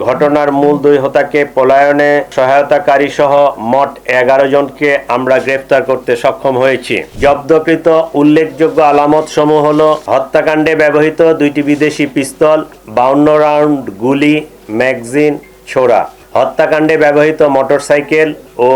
ঘটনার মূল দুই হোতাকে পলায়নে সহায়তাকারী সহ মোট 11 জনকে আমরা গ্রেফতার করতে সক্ষম হয়েছি। জব্দকৃত উল্লেখযোগ্য আলামত সমূহ হলো হত্যাকাণ্ডে ব্যবহৃত 2টি বিদেশি পিস্তল, 52 রাউন্ড গুলি, ম্যাগাজিন, ছোরা, হত্যাকাণ্ডে ব্যবহৃত মোটরসাইকেল ও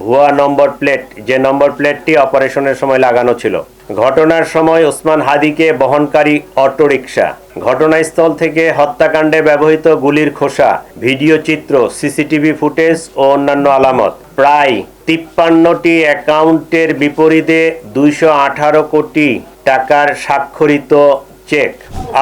ভুয়া নম্বর প্লেট, যে নম্বর প্লেটটি অপারেশনের সময় লাগানো ছিল। ঘটনার সময় ওসমান হাদিকে বহনকারী অটোরিকশা, ঘটনাস্থল থেকে হত্যাকাণ্ডে ব্যবহৃত গুলির খোসা, ভিডিও চিত্র, সিসিটিভি ফুটেজ ও অন্যান্য আলামত। প্রায় 53টি অ্যাকাউন্টের বিপরীতে 218 কোটি টাকার স্বাক্ষরিত চেক।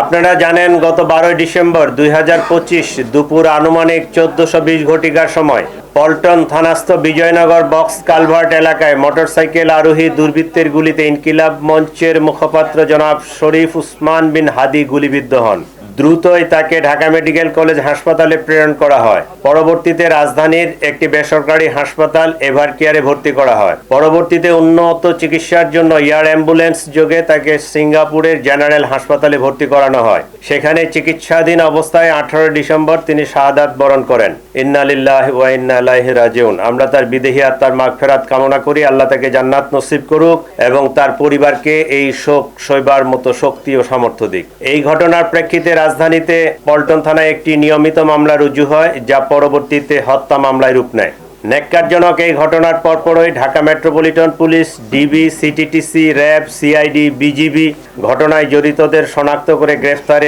আপনারা জানেন গত 12 ডিসেম্বর 2025 দুপুর আনুমানিক 14:20 ঘটিকার সময় পল্টন থানাস্থ বিজয়নগর বক্স কালভার্ট এলাকায় মোটরসাইকেল আরোহী দুর্বৃত্তের গুলিতে ইনকিলাব মঞ্চের মুখপাত্র জনাব শরীফ উসমান বিন হাদি গুলিবিদ্ধ হন। দ্রুতই তাকে ঢাকা মেডিকেল কলেজ হাসপাতালে প্রেরণ করা হয়। পরবর্তীতে রাজধানীর একটি বেসরকারি হাসপাতাল এভার কেয়ারে ভর্তি করা হয়। পরবর্তীতে উন্নত চিকিৎসার জন্য এয়ার অ্যাম্বুলেন্স যোগে তাকে সিঙ্গাপুরের জেনারেল হাসপাতালে ভর্তি করানো হয়। সেখানে চিকিৎসাধীন অবস্থায় 18 ডিসেম্বর তিনি শাহাদাত বরণ করেন। ইন্না লিল্লাহি ওয়া ইন্না ইলাইহি রাজিউন। আমরা তার বিদেহী আত্মার মাগফিরাত কামনা করি, আল্লাহ তাকে জান্নাত নসিব করুক এবং তার পরিবারকে এই শোক সইবার মতো শক্তি ও সামর্থ্য দিক। এই ঘটনার প্রেক্ষিতে রাজধানীতে পল্টন থানায় একটি নিয়মিত মামলা রুজু হয়, যা পরবর্তীতে হত্যা মামলায় রূপ নেয়। ন্যাক্কারজনক এই ঘটনার পরপরই Dhaka metropolitan police, DB, CTTC, RAB, CID, BGB ঘটনায় জড়িতদের শনাক্ত করে গ্রেফতার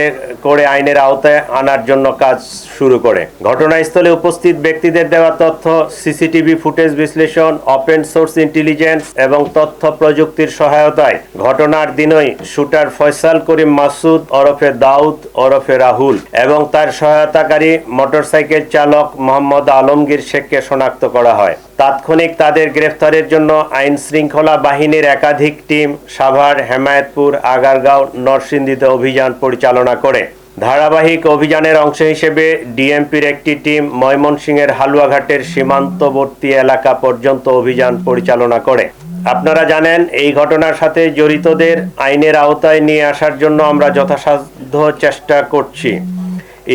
করে আইনের আওতায় আনার জন্য কাজ শুরু করে। ঘটনাস্থলে উপস্থিত ব্যক্তিদের দেওয়া তথ্য, সিসিটিভি ফুটেজ বিশ্লেষণ, ওপেন সোর্স ইন্টেলিজেন্স এবং তথ্য প্রযুক্তির সহায়তায় ঘটনার দিনই শুটার ফয়সাল করিম মাসুদ ওরফে দাউদ ওরফে রাহুল এবং তার সহায়তাকারী মোটরসাইকেল চালক মোহাম্মদ আলমগীর শেখকে শনাক্ত করা হয়। তাৎক্ষণিক তাদের গ্রেফতারের জন্য আইন শৃঙ্খলা বাহিনীর একাধিক টিম সাভার, হেমায়েতপুর, আগারগাঁও, নরসিংদীতে অভিযান পরিচালনা করে। ধারাবাহিক অভিযানের অংশ হিসেবে ডিএমপির একটি টিম ময়মনসিংহের হালুয়াঘাটের সীমান্তবর্তী এলাকা পর্যন্ত অভিযান পরিচালনা করে। আপনারা জানেন এই ঘটনার সাথে জড়িতদের আইনের আওতায় নিয়ে আসার জন্য আমরা যথাসাধ্য চেষ্টা করছি।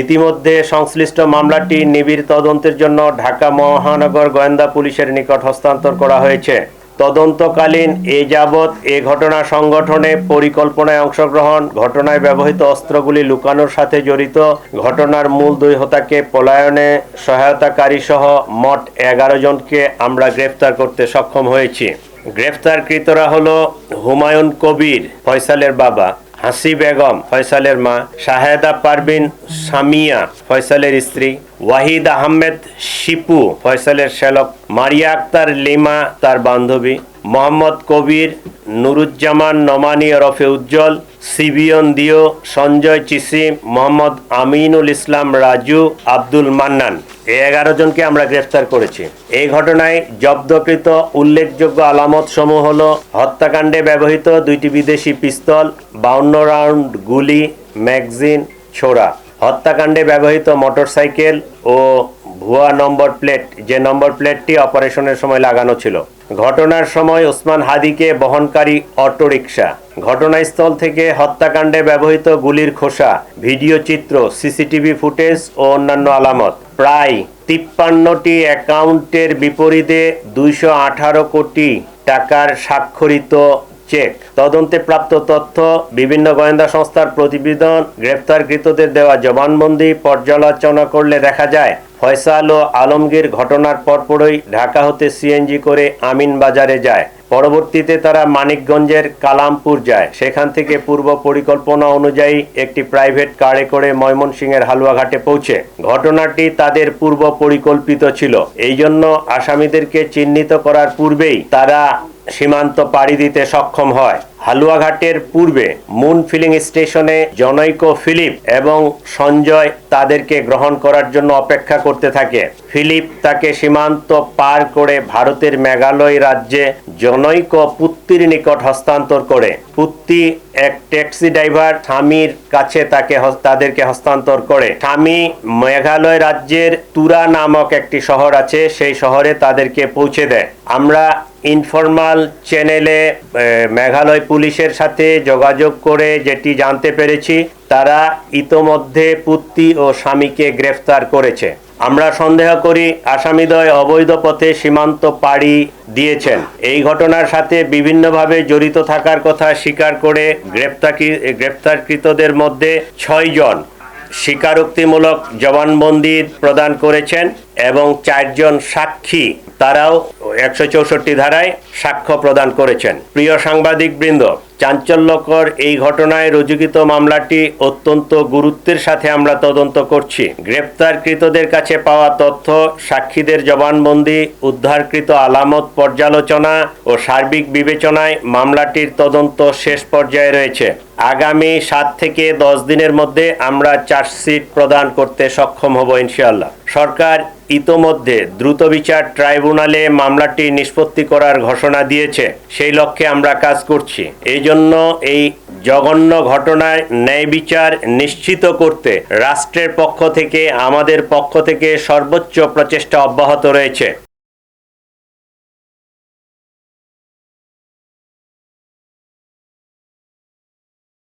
ইতিমধ্যে সংশ্লিষ্ট মামলাটি নিবিড় তদন্তের জন্য ঢাকা মহানগর গোয়েন্দা পুলিশের নিকট হস্তান্তর করা হয়েছে। তদন্তকালীন এ যাবৎ এ ঘটনা সংগঠনে পরিকল্পনায় অংশগ্রহণ, ঘটনায় ব্যবহৃত অস্ত্রগুলি লুকানোর সাথে জড়িত, ঘটনার মূল দুই হোতাকে পলায়নে সহায়তাকারী সহ মোট 11 জনকে আমরা গ্রেফতার করতে সক্ষম হয়েছি। গ্রেফতারকৃতরা হলো হুমায়ুন কবির, ফয়সালের বাবা; হাসি বেগম, ফয়সালের মা; শাহেদা পারভিন সামিয়া, ফয়সালের স্ত্রী; ওয়াহিদ আহমেদ শিপু, ফয়সালের শ্যালক; মারিয়া আক্তার লিমা, তার বান্ধবী; মোহাম্মদ কবির, নুরুজ্জামান নোমানী ওরফে উজ্জ্বল, সিবিয়ন দিও, সঞ্জয় চিসি, মোহাম্মদ আমিনুল ইসলাম রাজু, আব্দুল মান্নান, এই 11 জনকে আমরা গ্রেফতার করেছি। এই ঘটনায় জব্দকৃত উল্লেখযোগ্য আলামত সমূহ হলো হত্যাকাণ্ডে ব্যবহৃত 2টি বিদেশি পিস্তল, 52 রাউন্ড গুলি, ম্যাগাজিন, ছোরা, হত্যাকাণ্ডে ব্যবহৃত মোটরসাইকেল ও ভুয়া নম্বর প্লেট, যে নম্বর প্লেটটি অপারেশনের সময় লাগানো ছিল। ঘটনার সময় ওসমান হাদিকে বহনকারী অটোরিকশা, ঘটনাস্থল থেকে হত্যাকাণ্ডে ব্যবহৃত গুলির খোসা, ভিডিও চিত্র, সিসিটিভি ফুটেজ ও অন্যান্য আলামত। প্রায় 53টি অ্যাকাউন্টের বিপরীতে 218 কোটি টাকার স্বাক্ষরিত চেক। তদন্তে প্রাপ্ত তথ্য, বিভিন্ন গোয়েন্দা সংস্থার প্রতিবেদন, গ্রেফতারকৃতদের দেওয়া জবানবন্দি পর্যালোচনা করলে দেখা যায় ফয়সাল ও আলমগীর ঘটনার পরপরই ঢাকা হতে সিএনজি করে আমিন বাজারে যায়। পরবর্তীতে তারা মানিকগঞ্জের কালামপুর যায়। সেখান থেকে পূর্ব পরিকল্পনা অনুযায়ী একটি প্রাইভেট কারে করে ময়মনসিংহের হালুয়াঘাটে পৌঁছে। ঘটনাটি তাদের পূর্ব পরিকল্পিত ছিল। এই জন্য আসামিদেরকে চিহ্নিত করার পূর্বেই তারা সীমান্ত পাড়ি দিতে সক্ষম হয়। হালুয়াঘাটের পূর্বে মুন ফিলিং স্টেশনে জনৈক ফিলিপ এবং সঞ্জয় তাদেরকে গ্রহণ করার জন্য অপেক্ষা করতে থাকে। ফিলিপ তাকে সীমান্ত পার করে ভারতের মেঘালয় রাজ্যে জনৈক পুত্তির নিকট হস্তান্তর করে। পুত্তি এক ট্যাক্সি ড্রাইভার স্বামীর কাছে তাদেরকে হস্তান্তর করে। স্বামী মেঘালয় রাজ্যের তুরা নামক একটি শহর আছে, সেই শহরে তাদেরকে পৌঁছে দেয়। আমরা ইনফরমাল চ্যানেলে মেঘালয় পুলিশের সাথে যোগাযোগ করে যেটি জানতে পেরেছি, তারা ইতোমধ্যে পুত্তি ও স্বামীকে গ্রেফতার করেছে। আমরা সন্দেহ করি আসামিদ্বয় অবৈধ পথে সীমান্ত পাড়ি দিয়েছেন। এই ঘটনার সাথে বিভিন্নভাবে জড়িত থাকার কথা স্বীকার করে গ্রেপ্তারকৃতদের মধ্যে 6 জন স্বীকারোক্তিমূলক জবানবন্দি প্রদান করেছেন এবং 4 জন সাক্ষী তারাও 164 ধারায় সাক্ষ্য প্রদান করেছেন। প্রিয় সাংবাদিকবৃন্দ, চাঞ্চল্যকর এই ঘটনায় রুজুকৃত মামলাটি অত্যন্ত গুরুত্বের সাথে আমরা তদন্ত করছি। গ্রেপ্তারকৃতদের কাছে পাওয়া তথ্য, সাক্ষীদের জবানবন্দি, উদ্ধারকৃত আলামত পর্যালোচনা ও সার্বিক বিবেচনায় মামলাটির তদন্ত শেষ পর্যায়ে রয়েছে। আগামী 7 থেকে 10 দিনের মধ্যে আমরা চার্জশিট প্রদান করতে সক্ষম হব ইনশাআল্লাহ। সরকার ইতোমধ্যে দ্রুত বিচার ট্রাইব্যুনালে মামলাটি নিষ্পত্তি করার ঘোষণা দিয়েছে। সেই লক্ষ্যে আমরা কাজ করছি। এই জন্য এই জঘন্য ঘটনার ন্যায় বিচার নিশ্চিত করতে রাষ্ট্রের পক্ষ থেকে, আমাদের পক্ষ থেকে সর্বোচ্চ প্রচেষ্টা অব্যাহত রয়েছে।